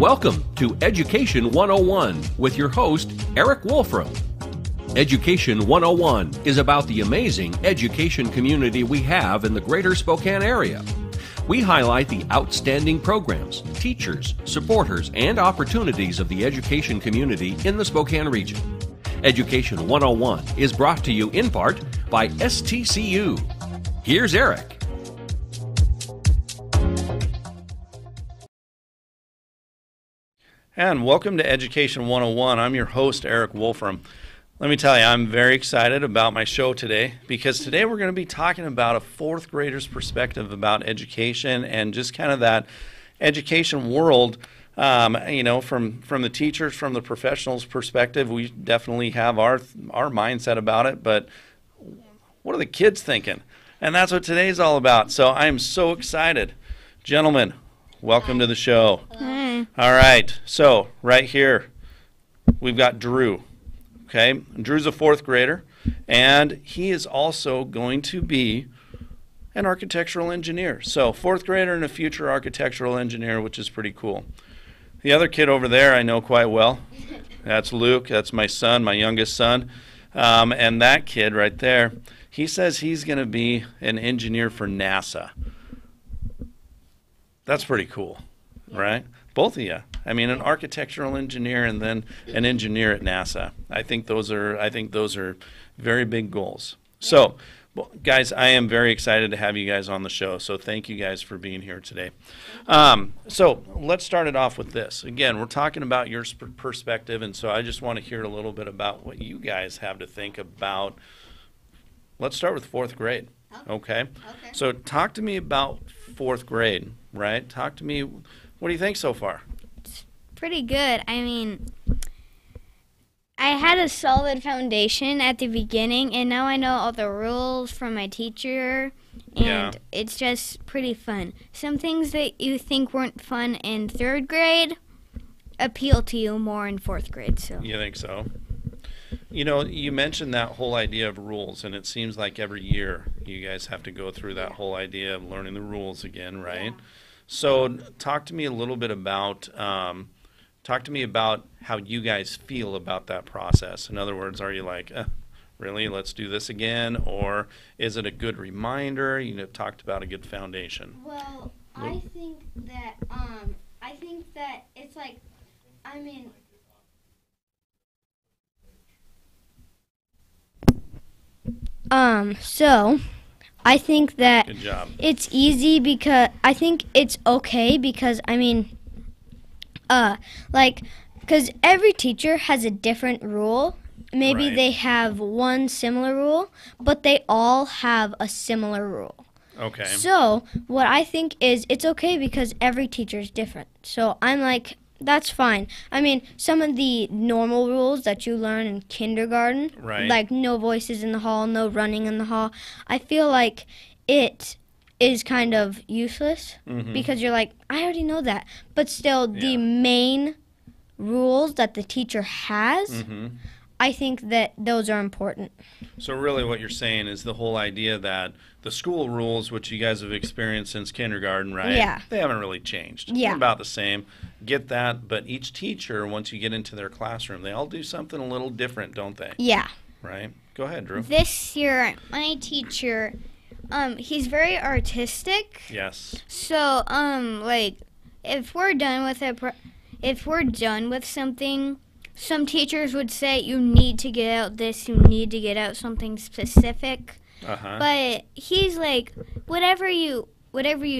Welcome to Education 101 with your host, Erik Wolfram. Education 101 is about the amazing education community we have in the greater Spokane area. We highlight the outstanding programs, teachers, supporters, and opportunities of the education community in the Spokane region. Education 101 is brought to you in part by STCU. Here's Erik. And welcome to Education 101. I'm your host, Erik Wolfram. Let me tell you, I'm very excited about my show today because today we're going to be talking about a fourth grader's perspective about education and just kind of that education world. From the teachers, from the professionals' perspective, we definitely have our mindset about it, but what are the kids thinking? And that's what today's all about. So I am so excited. Gentlemen, welcome to the show. Hi. All right, so right here, we've got Drew. Okay, Drew's a fourth grader, and he is also going to be an architectural engineer. So fourth grader and a future architectural engineer, which is pretty cool. The other kid over there I know quite well. That's Luke. That's my son, my youngest son. And that kid right there, he says he's going to be an engineer for NASA. That's pretty cool, right? Both of you. I mean, an architectural engineer and then an engineer at NASA. I think those are very big goals. So, well, guys, I am very excited to have you guys on the show. So thank you guys for being here today. So let's start it off with this. Again, we're talking about your perspective, and so I just want to hear a little bit about what you guys have to think about. Let's start with fourth grade. Okay. So talk to me about fourth grade, right? Talk to me. What do you think so far? It's pretty good. I mean, I had a solid foundation at the beginning, and now I know all the rules from my teacher, and it's just pretty fun. Some things that you think weren't fun in third grade appeal to you more in fourth grade. So you think so? You know, you mentioned that whole idea of rules, and it seems like every year you guys have to go through that whole idea of learning the rules again, right? Yeah. So talk to me a little bit about how you guys feel about that process. In other words, are you like, really, let's do this again? Or is it a good reminder? You know, talked about a good foundation. Well, I think that it's like, I mean, so I think that good job. It's easy because I think it's okay because, I mean, because every teacher has a different rule. Maybe they have one similar rule, but they all have a similar rule. Okay. So what I think is it's okay because every teacher is different. So I'm like, that's fine. I mean, some of the normal rules that you learn in kindergarten, like no voices in the hall, no running in the hall, I feel like it is kind of useless because you're like, I already know that. But still, the main rules that the teacher has, I think that those are important. So really what you're saying is the whole idea that the school rules, which you guys have experienced since kindergarten, right? Yeah. They haven't really changed. Yeah. They're about the same. Get that. But each teacher, once you get into their classroom, they all do something a little different, don't they? Yeah. Right? Go ahead, Drew. This year, my teacher, he's very artistic. Yes. So, like, if we're done with something, some teachers would say you need to get out this, you need to get out something specific. But he's like, whatever you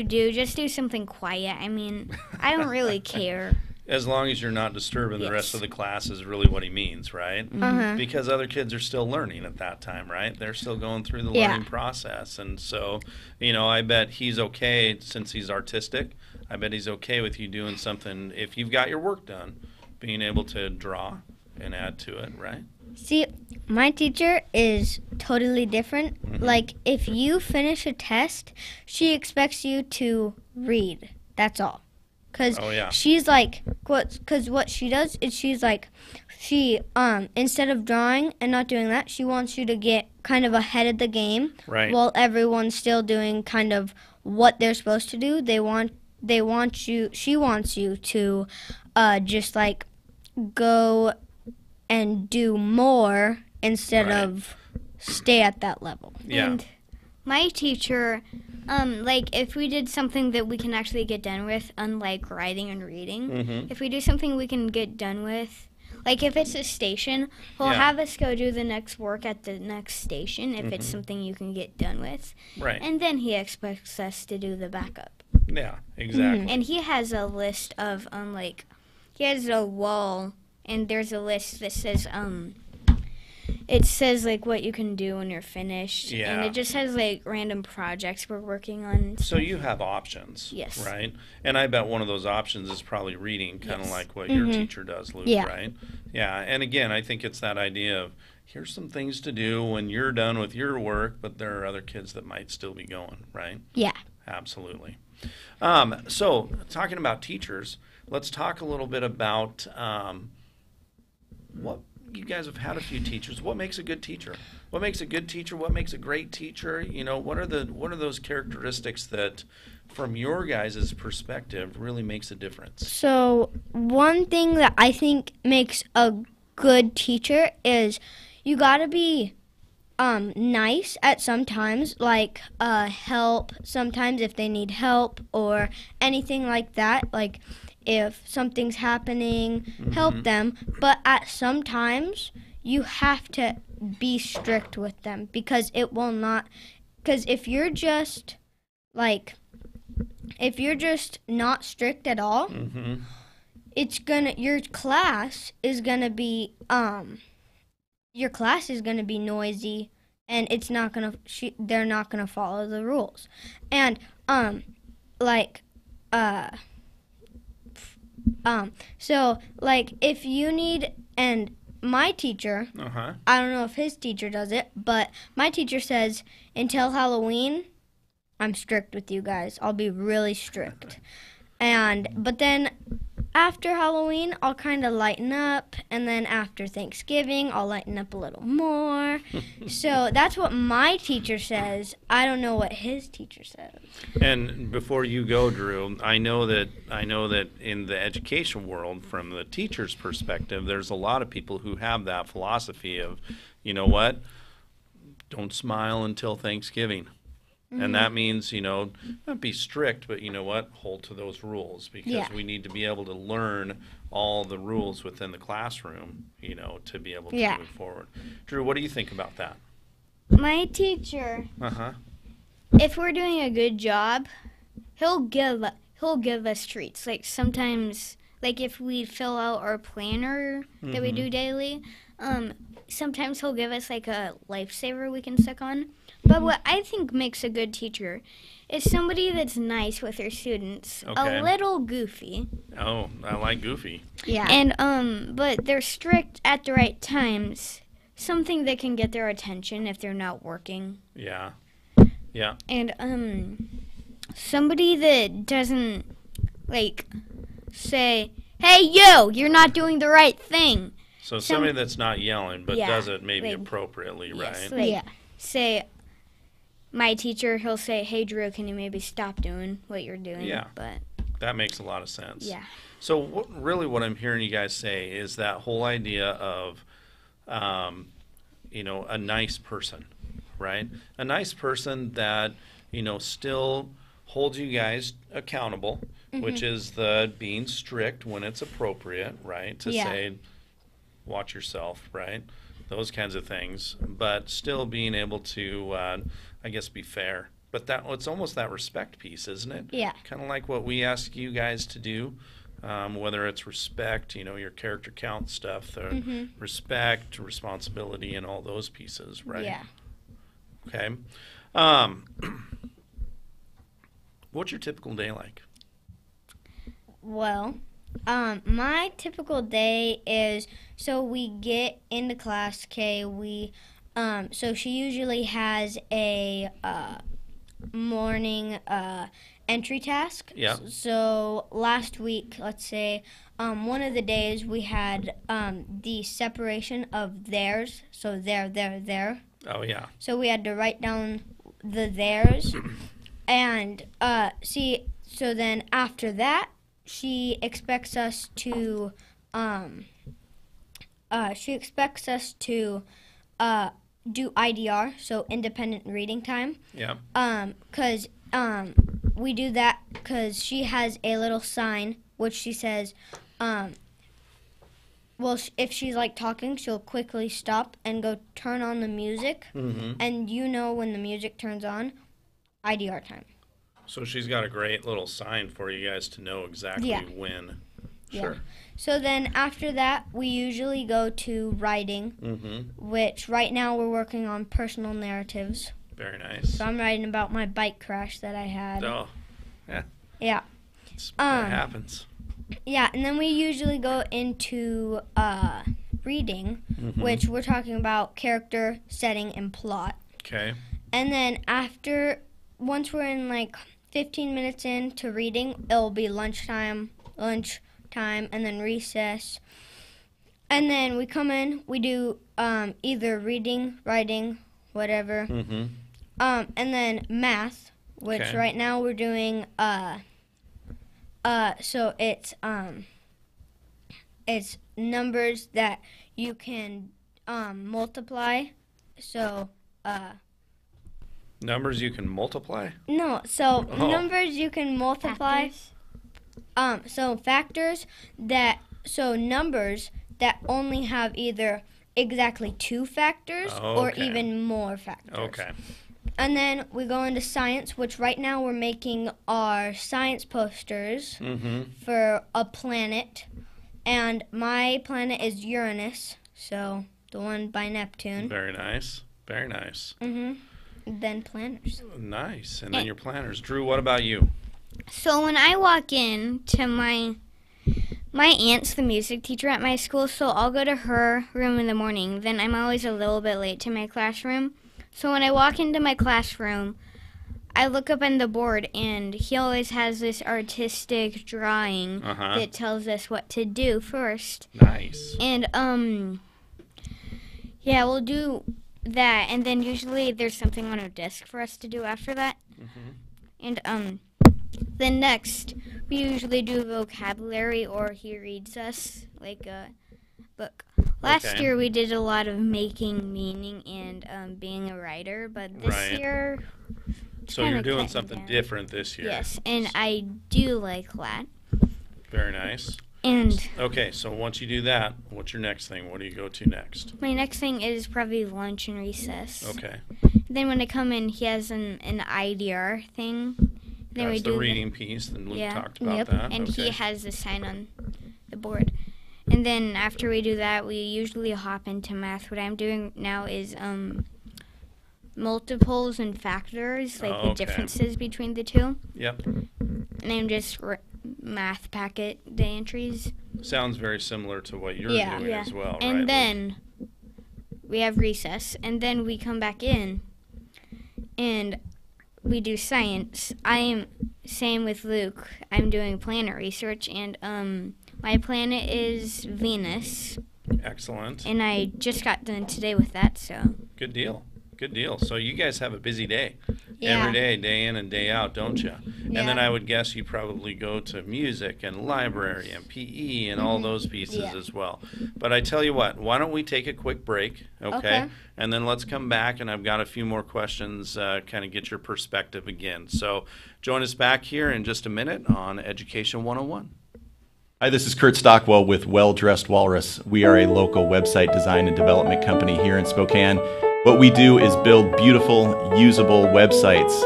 do, just do something quiet. I mean, I don't really care. As long as you're not disturbing the rest of the class is really what he means, right? Because other kids are still learning at that time, right? They're still going through the learning process. And so, you know, I bet he's okay, since he's artistic, I bet he's okay with you doing something, if you've got your work done, being able to draw and add to it, right? See, my teacher is totally different. Like, if you finish a test, she expects you to read. That's all. Because she's like, because what she does is she's like, instead of drawing and not doing that, she wants you to get kind of ahead of the game. Right. While everyone's still doing kind of what they're supposed to do. She wants you to just like go and do more instead of stay at that level. Yeah. And my teacher, like if we did something that we can actually get done with, unlike writing and reading, if we do something we can get done with, like if it's a station, he'll have us go do the next work at the next station if it's something you can get done with. Right. And then he expects us to do the backup. Yeah, exactly. And he has a list of, he has a wall, and there's a list that says, it says, like, what you can do when you're finished. Yeah. And it just has, like, random projects we're working on. So you have options. Yes. Right? And I bet one of those options is probably reading, kind of like what your teacher does, Luke, right? Yeah. And again, I think it's that idea of here's some things to do when you're done with your work, but there are other kids that might still be going, right? Yeah. Absolutely. So talking about teachers, let's talk a little bit about what you guys have had a few teachers. What makes a good teacher? What makes a good teacher? What makes a great teacher? You know, what are those characteristics that, from your guys' perspective, really makes a difference? So one thing that I think makes a good teacher is you gotta be nice at sometimes, like help sometimes if they need help or anything like that. Like if something's happening, help them. But at sometimes you have to be strict with them because it will not. Because if you're just not strict at all, it's gonna your class is gonna be noisy, and it's not gonna. They're not gonna follow the rules, and so like if you need, and my teacher, I don't know if his teacher does it, but my teacher says until Halloween, I'm strict with you guys. I'll be really strict, but then after Halloween, I'll kind of lighten up, and then after Thanksgiving, I'll lighten up a little more. So that's what my teacher says. I don't know what his teacher says. And before you go, Drew, I know that in the education world, from the teacher's perspective, there's a lot of people who have that philosophy of, you know what, don't smile until Thanksgiving. And that means, not be strict, but you know what, hold to those rules, because we need to be able to learn all the rules within the classroom, to be able to move forward. Drew, what do you think about that? My teacher, if we're doing a good job, he'll give us treats. Like sometimes, like if we fill out our planner that we do daily, sometimes he'll give us like a lifesaver we can suck on. But what I think makes a good teacher is somebody that's nice with their students, a little goofy. Oh, I like goofy. Yeah. And but they're strict at the right times. Something that can get their attention if they're not working. Yeah. Yeah. And somebody that doesn't like say, "Hey, you're not doing the right thing." So somebody that's not yelling, but does it maybe appropriately, yes, right? Say, my teacher, he'll say, "Hey, Drew, can you maybe stop doing what you're doing?" Yeah. But that makes a lot of sense. Yeah. So what I'm hearing you guys say is that whole idea of, a nice person, right? A nice person that, still holds you guys accountable, which is the being strict when it's appropriate, right? To say, watch yourself, right? Those kinds of things, but still being able to, I guess, be fair. But it's almost that respect piece, isn't it? Yeah. Kind of like what we ask you guys to do, whether it's respect, your character count stuff, the respect, responsibility, and all those pieces, right? Yeah. Okay. What's your typical day like? Well, my typical day is, so we get into class, so she usually has a morning entry task. Yeah. So last week, let's say, one of the days we had the separation of theirs, so there. Oh, yeah. So we had to write down the theirs, and so then after that, she expects us to do IDR, so independent reading time. Yeah. Because we do that because she has a little sign which she says, if she's like talking, she'll quickly stop and go turn on the music, and when the music turns on, IDR time. So she's got a great little sign for you guys to know exactly when. Sure. Yeah. So then after that, we usually go to writing, which right now we're working on personal narratives. Very nice. So I'm writing about my bike crash that I had. Oh, yeah. Yeah. That happens. Yeah, and then we usually go into reading, which we're talking about character, setting, and plot. Okay. And then once we're in like 15 minutes into reading, it'll be lunchtime, and then recess. And then we come in, we do either reading, writing, whatever. And then math, which right now we're doing so it's numbers that you can multiply. So numbers you can multiply? No, so numbers you can multiply. So numbers that only have either exactly 2 factors or even more factors. Okay. And then we go into science, which right now we're making our science posters for a planet. And my planet is Uranus, so the one by Neptune. Very nice. Very nice. Then planners. Nice. And then your planners. Drew, what about you? So when I walk in to my aunt's the music teacher at my school, so I'll go to her room in the morning. Then I'm always a little bit late to my classroom. So when I walk into my classroom, I look up on the board, and he always has this artistic drawing that tells us what to do first. Nice. And, we'll do that, and then usually there's something on our desk for us to do after that. And, then next, we usually do vocabulary, or he reads us, like a book. Last year we did a lot of making meaning and being a writer, but this year... So you're doing something different this year. Yes, and I do like that. Very nice. And okay, so once you do that, what's your next thing? What do you go to next? My next thing is probably lunch and recess. Okay. Then when I come in, he has an IDR thing. Then That's the reading piece, and Luke talked about that. And he has a sign on the board. And then after we do that, we usually hop into math. What I'm doing now is multiples and factors, like the differences between the two. Yep. And I'm just math packet the entries. Sounds very similar to what you're doing as well, and right? Then we have recess, and then we come back in, and we do science. I am same with Luke. I'm doing planet research, and my planet is Venus. Excellent. And I just got done today with that, so. Good deal. Good deal. So you guys have a busy day. Every day in and day out, don't you? Yeah. And then I would guess you probably go to music and library and PE and all those pieces as well. But I tell you what, why don't we take a quick break, okay? And then let's come back, and I've got a few more questions, kind of get your perspective again. So join us back here in just a minute on Education 101. Hi, this is Kurt Stockwell with Well Dressed Walrus. We are a local website design and development company here in Spokane. What we do is build beautiful, usable websites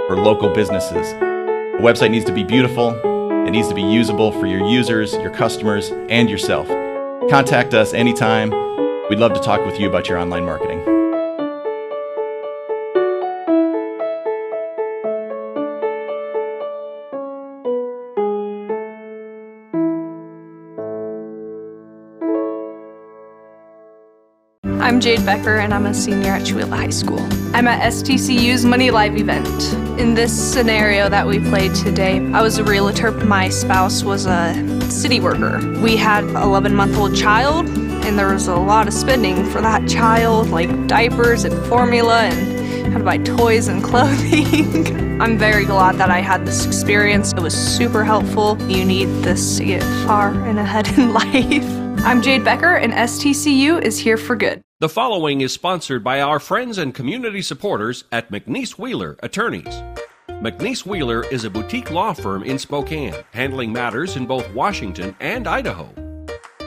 for local businesses. A website needs to be beautiful, it needs to be usable for your users, your customers, and yourself. Contact us anytime. We'd love to talk with you about your online marketing. I'm Jade Becker, and I'm a senior at Chewelah High School. I'm at STCU's Money Live event. In this scenario that we played today, I was a realtor. My spouse was a city worker. We had an 11-month-old child, and there was a lot of spending for that child, like diapers and formula and to buy toys and clothing. I'm very glad that I had this experience. It was super helpful. You need this to get far and ahead in life. I'm Jade Becker, and STCU is here for good. The following is sponsored by our friends and community supporters at McNeese Wheeler Attorneys. McNeese Wheeler is a boutique law firm in Spokane, handling matters in both Washington and Idaho.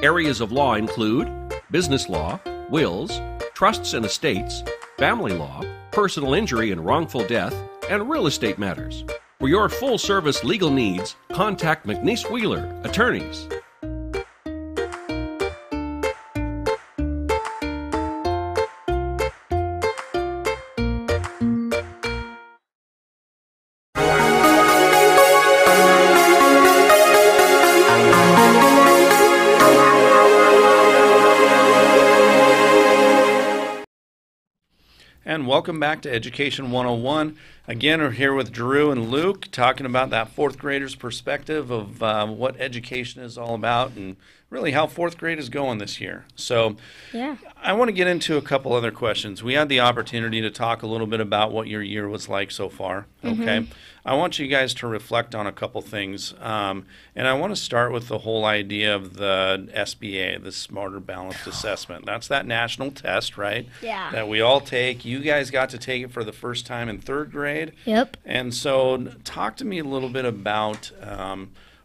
Areas of law include business law, wills, trusts and estates, family law, personal injury and wrongful death, and real estate matters. For your full-service legal needs, contact McNeese Wheeler Attorneys. And welcome back to Education 101. Again, we're here with Drew and Luke talking about that fourth grader's perspective of what education is all about and really how fourth grade is going this year. So Yeah. I want to get into a couple other questions. We had the opportunity to talk a little bit about what your year was like so far. Okay. I want you guys to reflect on a couple things. And I want to start with the whole idea of the SBA, the Smarter Balanced Assessment. That's that national test, right? Yeah. That we all take. You guys got to take it for the first time in third grade. Yep. And so talk to me a little bit about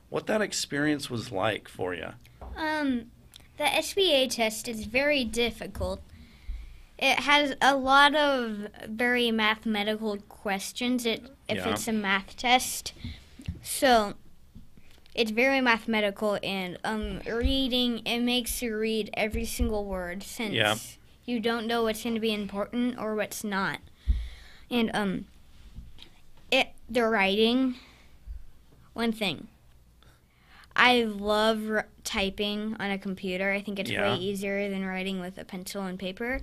what that experience was like for you. The SBA test is very difficult. It has a lot of very mathematical questions if Yeah. it's a math test. So it's very mathematical, and reading, it makes you read every single word since Yeah. you don't know what's going to be important or what's not. And the writing, one thing. I love typing on a computer. I think it's Yeah. way easier than writing with a pencil and paper.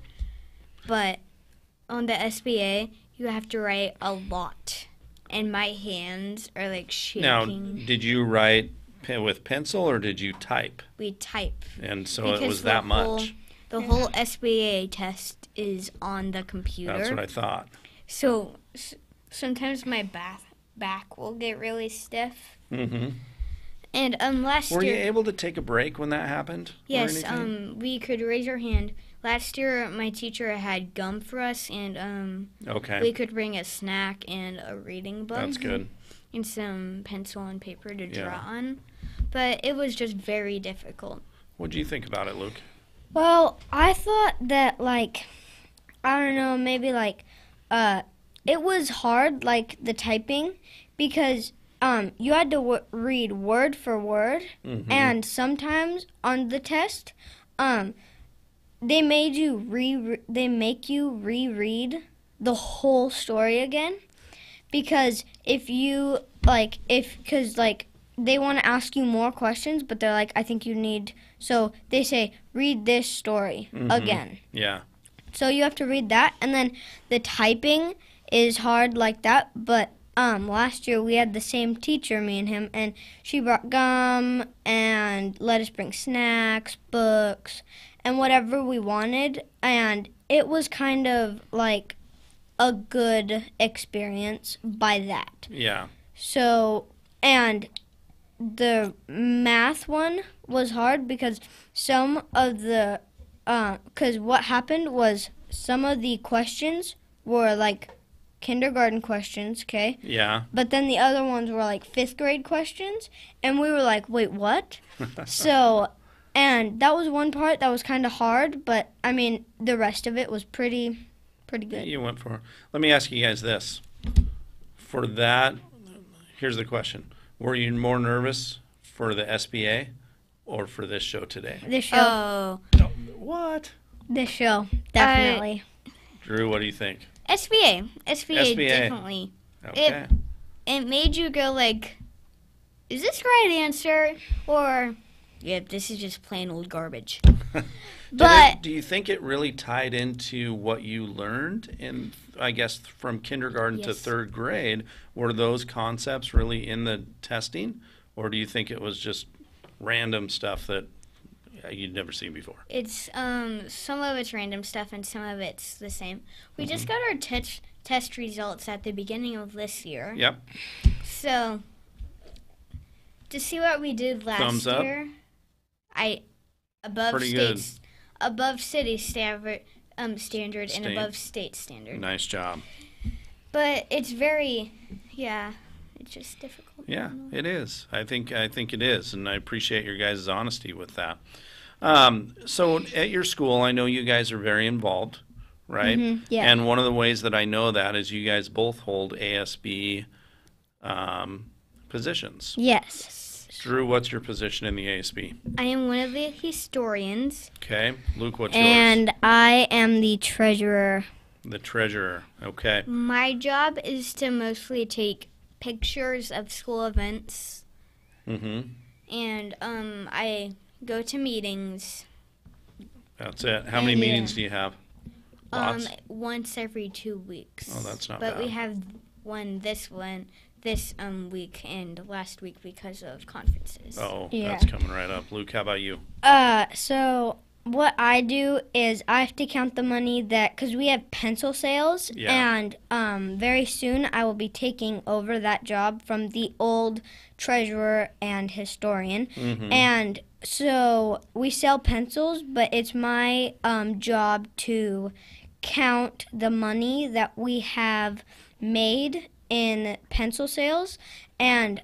But on the SBA, you have to write a lot. And my hands are like shaking. Now, did you write with pencil or did you type? We type. And so Because it was the that whole- much. The whole SBA test is on the computer. That's what I thought. So sometimes my back will get really stiff. Mm-hmm. And last Were you year, able to take a break when that happened? or yes, anything? we could raise your hand. Last year, my teacher had gum for us, and Okay. we could bring a snack and a reading book. That's good. And some pencil and paper to draw Yeah. on. But it was just very difficult. What do you think about it, Luke? Well, I thought that, like, I don't know, maybe, like, it was hard, like, the typing, because you had to read word for word, and sometimes on the test, they make you reread the whole story again, because they want to ask you more questions, but they're like, I think you need, so they say, read this story again. Yeah. So you have to read that, and then the typing is hard like that, but last year we had the same teacher, me and him, and she brought gum and let us bring snacks, books, and whatever we wanted, and it was kind of like a good experience by that. Yeah. So, and the math one was hard because some of the, because what happened was some of the questions were like kindergarten questions, okay? Yeah. But then the other ones were like 5th grade questions, and we were like, wait, what? So, and that was one part that was kind of hard, but I mean, the rest of it was pretty good. You went for. Let me ask you guys this. For that, here's the question. Were you more nervous for the SBA or for this show today? This show, Oh, What? this show, definitely. Drew, what do you think? SBA. SBA, SBA. definitely. Okay. It made you go like, is this the right answer? Or, yep, this is just plain old garbage. But Do you think it really tied into what you learned in, I guess, from kindergarten to Yes. 3rd grade? Were those concepts really in the testing? Or do you think it was just random stuff that you'd never seen before? it's some of it's random stuff and some of it's the same. We just got our test results at the beginning of this year. Yep. So, to see what we did last Thumbs up. year, above city standard and above state standard. Nice job. But it's it's just difficult. Yeah, it is. I think it is, and I appreciate your guys' honesty with that. So at your school, I know you guys are very involved, right? Mm-hmm, yeah. And one of the ways that I know that is you guys both hold ASB positions. Yes. Drew, what's your position in the ASB? I am one of the historians. Okay. Luke, what's And yours? I am the treasurer. The treasurer. Okay. My job is to mostly take pictures of school events. Mm-hmm. And I go to meetings. That's it. How many meetings do you have? Lots? Once every 2 weeks. Oh, that's not bad. But we bad. have this week and last week because of conferences. Oh, Yeah. that's coming right up. Luke, how about you? So what I do is I have to count the money because we have pencil sales, Yeah. and very soon I will be taking over that job from the old treasurer and historian. Mm-hmm. And so we sell pencils, but it's my job to count the money that we have made in pencil sales. And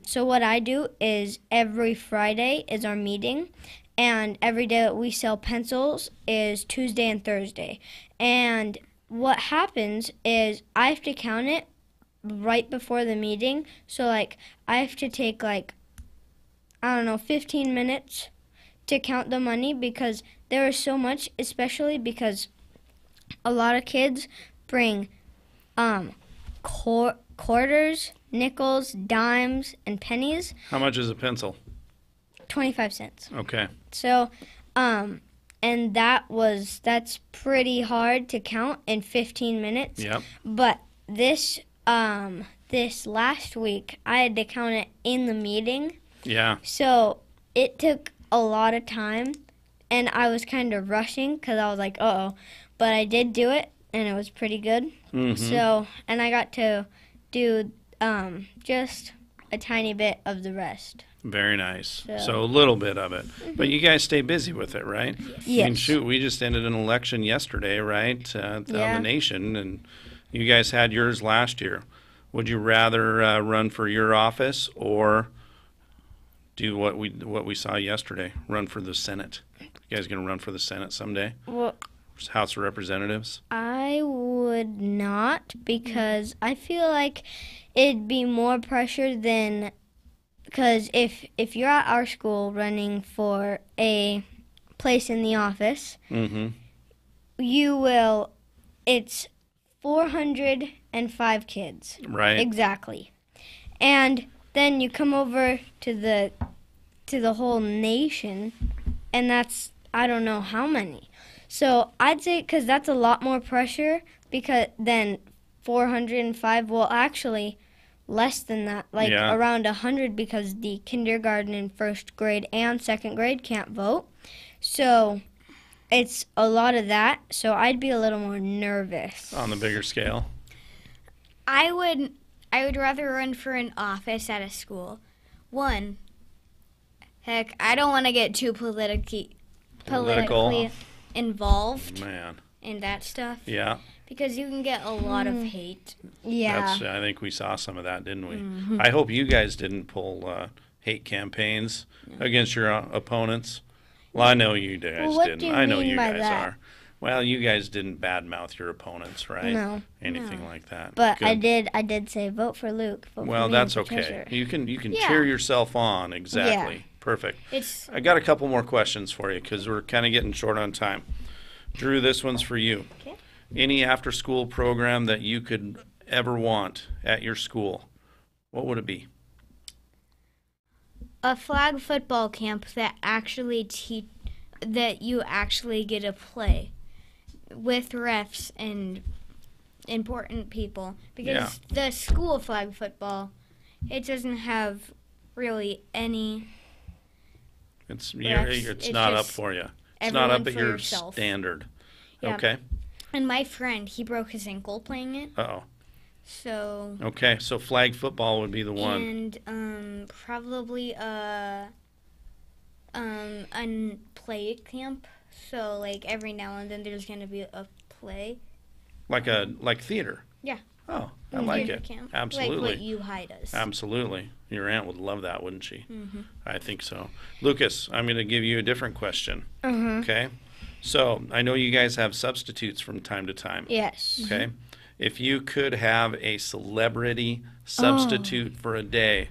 so what I do is every Friday is our meeting, and every day that we sell pencils is Tuesday and Thursday. And what happens is I have to count it right before the meeting. So I have to take 15 minutes to count the money, because there is so much, especially because a lot of kids bring quarters, nickels, dimes, and pennies. How much is a pencil? 25 cents. Okay. So, and that's pretty hard to count in 15 minutes. Yep. But this last week, I had to count it in the meeting. Yeah. So it took a lot of time, and I was kind of rushing because I was like, uh-oh. But I did do it, and it was pretty good. Mm-hmm. So, and I got to do just a tiny bit of the rest. Very nice. So a little bit of it. Mm-hmm. But you guys stay busy with it, right? Yes. I mean, shoot, we just ended an election yesterday, right, on Yeah. the nation, and you guys had yours last year. Would you rather run for your office or do what we saw yesterday, run for the Senate? You guys going to run for the Senate someday? Well, House of Representatives? I would not, because I feel like it'd be more pressure than, because if you're at our school running for a place in the office, Mm-hmm. it's 405 kids. Right. Exactly. And then you come over to the whole nation, and that's, I don't know how many. So I'd say, because that's a lot more pressure than 405. Well, actually, less than that, around 100, because the kindergarten and first grade and second grade can't vote. So it's a lot of that. So I'd be a little more nervous. On the bigger scale? I would rather run for an office at a school. One, heck, I don't want to get too politically involved in that stuff. Yeah. Because you can get a lot of hate. Yeah. I think we saw some of that, didn't we? Mm-hmm. I hope you guys didn't pull hate campaigns against your opponents. Well, I know you guys Well, what didn't. do you I know mean you by guys that? are. Well, you guys didn't badmouth your opponents, right? No. Anything like that. But Good. I did say vote for Luke. Vote Well, for me that's for okay. treasurer. You can Yeah. cheer yourself on. Exactly. Yeah. Perfect. It's I got a couple more questions for you because we're kind of getting short on time. Drew, this one's for you. Okay. Any after-school program that you could ever want at your school, what would it be? a flag football camp that you actually get to play with refs and important people, because the school flag football, it doesn't have really any It's refs. it's not up just for you. It's everyone not up at for your yourself. standard. Yeah. Okay. And my friend, he broke his ankle playing it. Uh-oh. So. Okay, so flag football would be the one. And probably a play camp. So like every now and then there's gonna be a play. Like theater. Yeah. Oh, I like it. Camp. Absolutely. Like what U High does. Absolutely. Your aunt would love that, wouldn't she? Mm-hmm. I think so. Lucas, I'm going to give you a different question. Uh-huh. Okay? So, I know you guys have substitutes from time to time. Yes. Okay? If you could have a celebrity substitute for a day,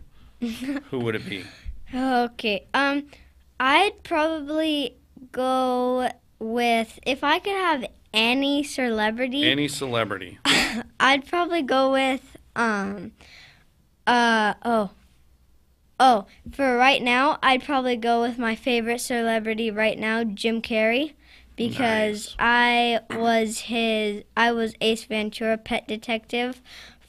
who would it be? Okay. I'd probably go with, if I could have any celebrity. Any celebrity. I'd probably go with for right now, I'd probably go with my favorite celebrity right now, Jim Carrey, because Nice. I was Ace Ventura, pet detective,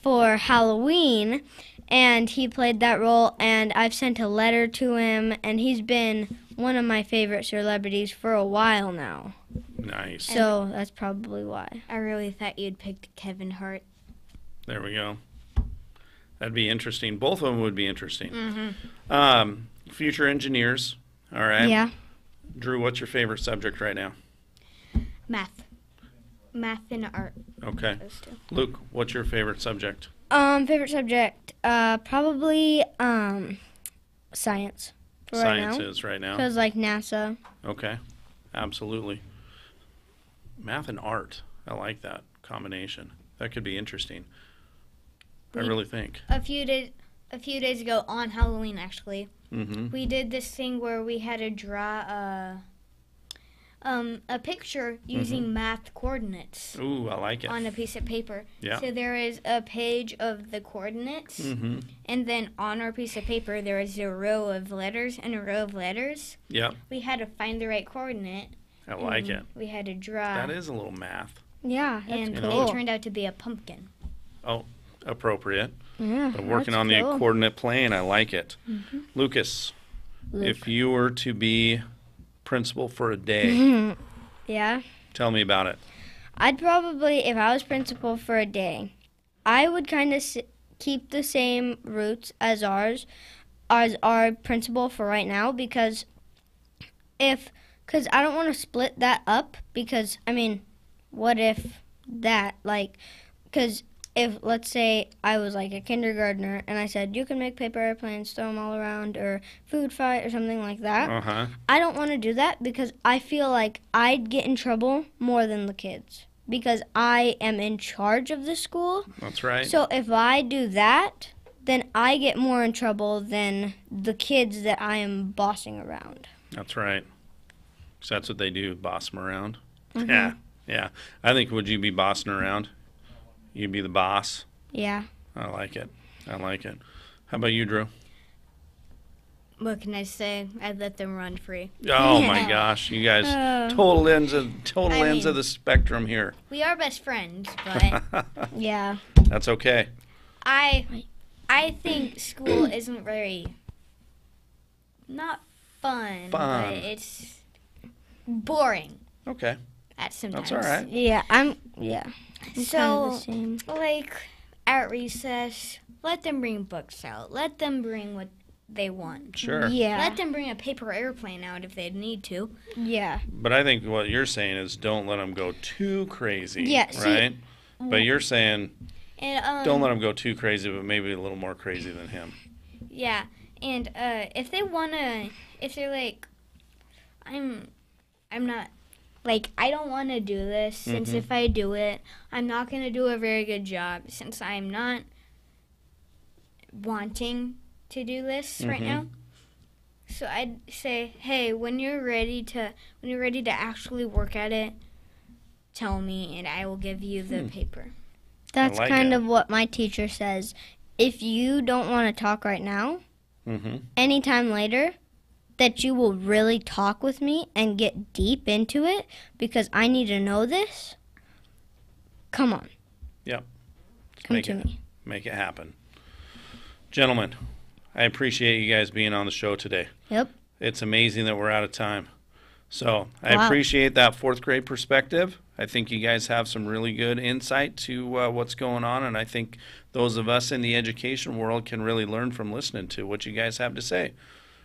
for Halloween, and he played that role, and I've sent a letter to him, and he's been one of my favorite celebrities for a while now. Nice. So that's probably why. I really thought you'd picked Kevin Hart. There we go. That'd be interesting. Both of them would be interesting. Mm-hmm. Future engineers. All right. Yeah. Drew, what's your favorite subject right now? Math and art. Okay. Those two. Luke, what's your favorite subject? Favorite subject, probably science. For Science right now. is right now. Because like NASA. Okay. Absolutely. Math and art. I like that combination. That could be interesting. I really think. A few days ago on Halloween, actually, Mm-hmm. we did this thing where we had to draw a picture using math coordinates Ooh, I like it. on a piece of paper. Yeah. So there is a page of the coordinates, Mm-hmm. and then on our piece of paper there is a row of letters and a row of letters. Yep. We had to find the right coordinate. I like and it. We had to draw. That is a little math. Yeah, that's and cool. it turned out to be a pumpkin. Oh, appropriate. Yeah, But working that's on the cool. coordinate plane, I like it. Lucas, if you were to be principal for a day, Yeah. tell me about it. I'd probably, if I was principal for a day, I would kind of keep the same routes as our principal for right now, because I don't want to split that up, because, I mean, what if that, like, because if, let's say, I was like a kindergartner and I said, you can make paper airplanes, throw them all around, or food fight or something like that. Uh-huh. I don't want to do that, because I feel like I'd get in trouble more than the kids, because I am in charge of the school. That's right. So if I do that, then I get more in trouble than the kids that I am bossing around. That's right. So that's what they do, boss them around. Mm-hmm. Yeah, yeah. I think, would you be bossing around? You'd be the boss. Yeah. I like it. I like it. How about you, Drew? What can I say? I'd let them run free. Oh my gosh, you guys, total ends of the spectrum here. We are best friends, but Yeah. That's okay. I think school isn't very not fun, but it's boring Okay, at sometimes. that's all right. Yeah. I'm So, kind of the same. like at recess, let them bring books out. Let them bring what they want. Sure. Yeah. Let them bring a paper airplane out if they need to. Yeah. But I think what you're saying is don't let them go too crazy. Yeah, see- Right? But you're saying And don't let them go too crazy, but maybe a little more crazy than him. Yeah, and if they wanna, if they're like, I'm not, like, I don't want to do this, since if I do it, I'm not gonna do a very good job, since I'm not wanting to do this right now. So I'd say, hey, when you're ready to actually work at it, tell me, and I will give you the paper. That's like kind it. of what my teacher says. If you don't want to talk right now, anytime later, that you will really talk with me and get deep into it, because I need to know this, come on. Yep. Come to me. Make it happen. Gentlemen, I appreciate you guys being on the show today. Yep. It's amazing that we're out of time. So I appreciate that fourth grade perspective. I think you guys have some really good insight to what's going on, and I think those of us in the education world can really learn from listening to what you guys have to say.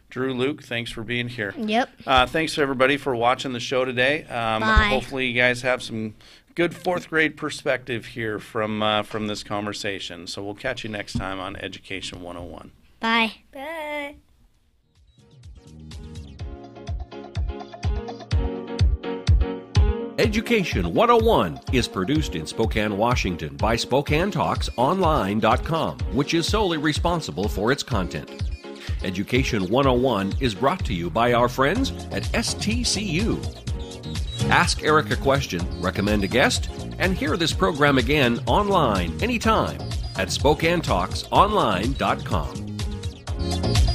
Drew, Luke, thanks for being here. Yep. Thanks to everybody for watching the show today. Bye. Hopefully you guys have some good fourth grade perspective here from this conversation. So we'll catch you next time on Education 101. Bye. Bye. Education 101 is produced in Spokane, Washington by SpokaneTalksOnline.com, which is solely responsible for its content. Education 101 is brought to you by our friends at STCU. Ask Erik a question, recommend a guest, and hear this program again online anytime at SpokaneTalksOnline.com.